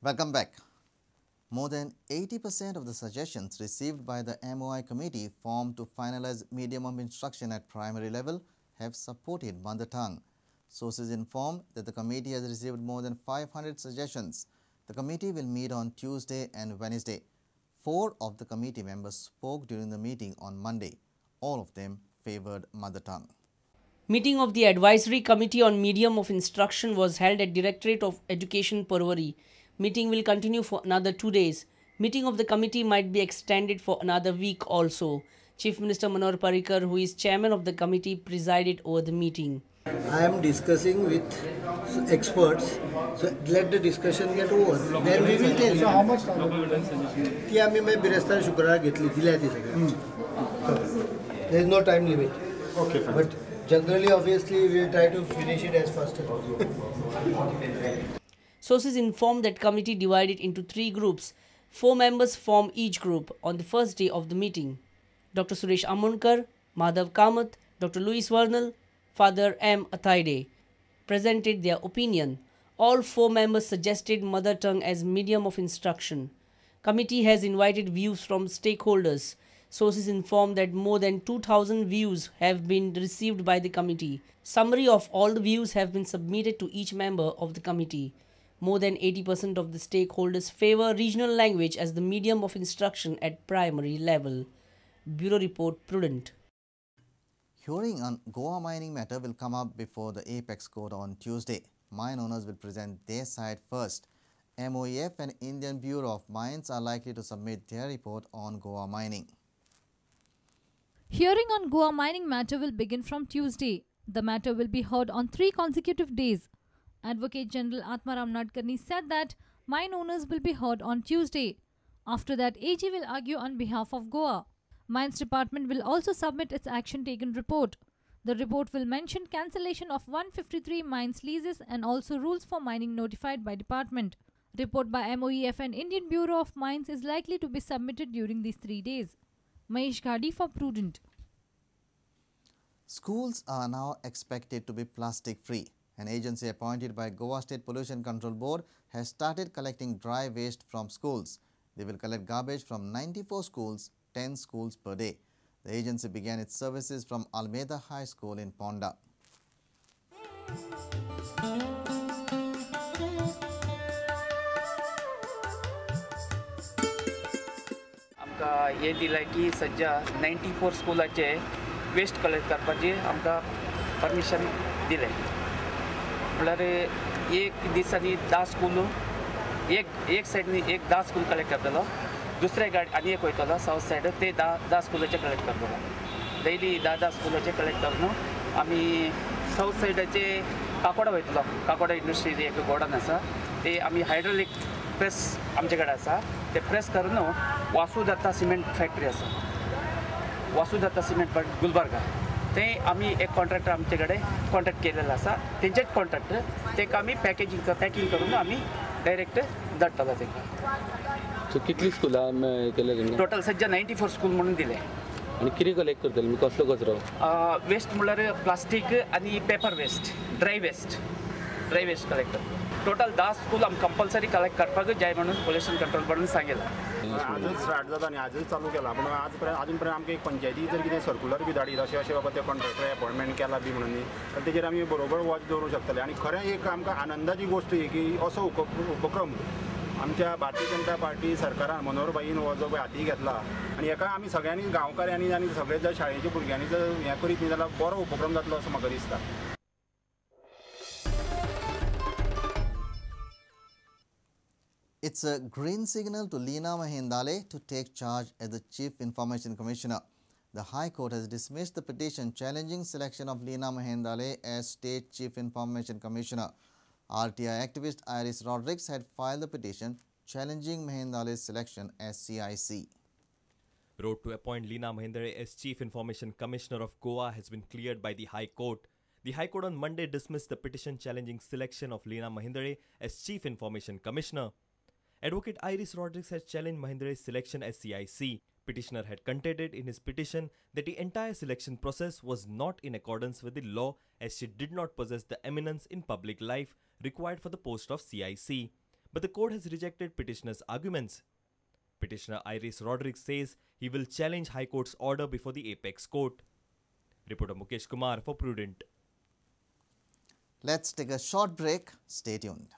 Welcome back. More than 80% of the suggestions received by the MOI Committee formed to finalize medium of instruction at primary level have supported mother tongue. Sources inform that the committee has received more than 500 suggestions. The committee will meet on Tuesday and Wednesday. 4 of the committee members spoke during the meeting on Monday. All of them favored mother tongue. Meeting of the Advisory Committee on Medium of Instruction was held at Directorate of Education, Porvorim. Meeting will continue for another 2 days. Meeting of the committee might be extended for another week also. Chief Minister Manohar Parrikar, who is chairman of the committee, presided over the meeting. I am discussing with experts, so let the discussion get over. Then we will tell you. So how much time? ती आम्ही मैं बिरस्तार शुक्रवार घेतली दिल्या ती सगळ्यांची. There is no time limit. Okay, fine. But generally, obviously, we will try to finish it as fast as possible. Sources informed that committee divided into 3 groups. 4 members form each group on the first day of the meeting. Dr. Suresh Amonkar, Madhav Kamath, Dr. Louis Vernal, Father M. Athaide presented their opinion. All 4 members suggested mother tongue as medium of instruction. Committee has invited views from stakeholders. Sources inform that more than 2,000 views have been received by the committee. Summary of all the views have been submitted to each member of the committee. More than 80% of the stakeholders favor regional language as the medium of instruction at primary level. Bureau Report, Prudent. Hearing on Goa mining matter will come up before the Apex Court on Tuesday. Mine owners will present their side first. MOEF and Indian Bureau of Mines are likely to submit their report on Goa mining. Hearing on Goa mining matter will begin from Tuesday. The matter will be heard on 3 consecutive days. Advocate General Atmaram Nadkarni said that mine owners will be heard on Tuesday. After that, AG will argue on behalf of Goa. Mines Department will also submit its action taken report. The report will mention cancellation of 153 mines leases and also rules for mining notified by department. Report by MOEF and Indian Bureau of Mines is likely to be submitted during these 3 days. Mahesh Ghadi for Prudent. Schools are now expected to be plastic free. An agency appointed by Goa State Pollution Control Board has started collecting dry waste from schools. They will collect garbage from 94 schools, 10 schools per day. The agency began its services from Almeida High School in Ponda. आमकां हे दिलाय की सध्या 94 स्कूलाचे waste collect करपाची आमकां permission दिले. म्हळ्यार एक दिसांनी 10 स्कूल एक सायडनी 10 स्कूल कलेक्ट करतलो, दुसऱ्या गाडी आनी एक वयतलो साउथ सायड ते 10 स्कूलाचे कलेक्ट करतलो. डेली 10 स्कूलाचे कलेक्ट करून आमी साउथ सायडाचे काकोडा वयतलो. काकोडा इंडस्ट्री एक गोडान आसा ते आमी हायड्रोलिक प्रेस आमचे कडेन आसा ते प्रेस करून वासुदत्ता सिमेंट फॅक्टरी आसा, वासुदत्ता सिमेंट गुलबर्गा ते आमी एक कॉन्ट्रॅक्टर आमचे कडेन कॉन्टॅक्ट केलेलो आसा. तेंचेच कॉन्ट्रॅक्टर तेका आमी पॅकिंग करून आमी डायरेक्ट धाडटलो तेका. सो कितली स्कुलां केले टोटल सध्या 94 स्कूल म्हणून दिले. आनी कितें कलेक्ट करतले म्हणजे कसलो कचरो? वेस्ट म्हळ्यार प्लास्टीक आनी paper waste, dry waste collect करता. टोटल 10 स्कूल आमी कंपल्सरी कलेक्ट करपाक जाय म्हणून पोल्युशन कंट्रोल बोर्डान सांगिल्ला. आजच स्टार्ट जाता आनी आजच चालू केला, पण अजून पर्यंत आमकां एक पंचायती जर कितें सर्क्युलर बी धाडीत अशें अशें बाबा ते कॉन्ट्रॅक्टर अपॉइंटमेंट केला बी म्हणून तर तेजेर आमी बरोबर वॉच दवरूंक शकतले. आनी खरें एक आमकां आनंदाची गोश्ट ही की असो उपक्रम आमच्या भारतीय जनता पार्टी सरकारान मनोहरभाईन हो जो हाती घेतला आनी हेका आमी सगळ्यांनी गांवकाऱ्यांनी आनी सगळे ज्या शाळेच्या भुरग्यांनी जर हें करीत न्ही जाल्यार बरो उपक्रम जातलो असो म्हाका दिसता. It's a green signal to Leena Mahendale to take charge as the Chief Information Commissioner. The High Court has dismissed the petition challenging selection of Leena Mahendale as State Chief Information Commissioner. RTI activist Iris Rodriguez had filed the petition challenging Mahendale's selection as CIC. Road to appoint Leena Mahendale as Chief Information Commissioner of Goa has been cleared by the High Court. The High Court on Monday dismissed the petition challenging selection of Leena Mahendale as Chief Information Commissioner. Advocate Iris Rodriguez has challenged Mahendale's selection as CIC. Petitioner had contended in his petition that the entire selection process was not in accordance with the law as she did not possess the eminence in public life required for the post of CIC. but the court has rejected petitioner's arguments. Petitioner Iris Rodriguez says he will challenge High Court's order before the apex court. Reporter Mukesh Kumar for Prudent. Let's take a short break. Stay tuned.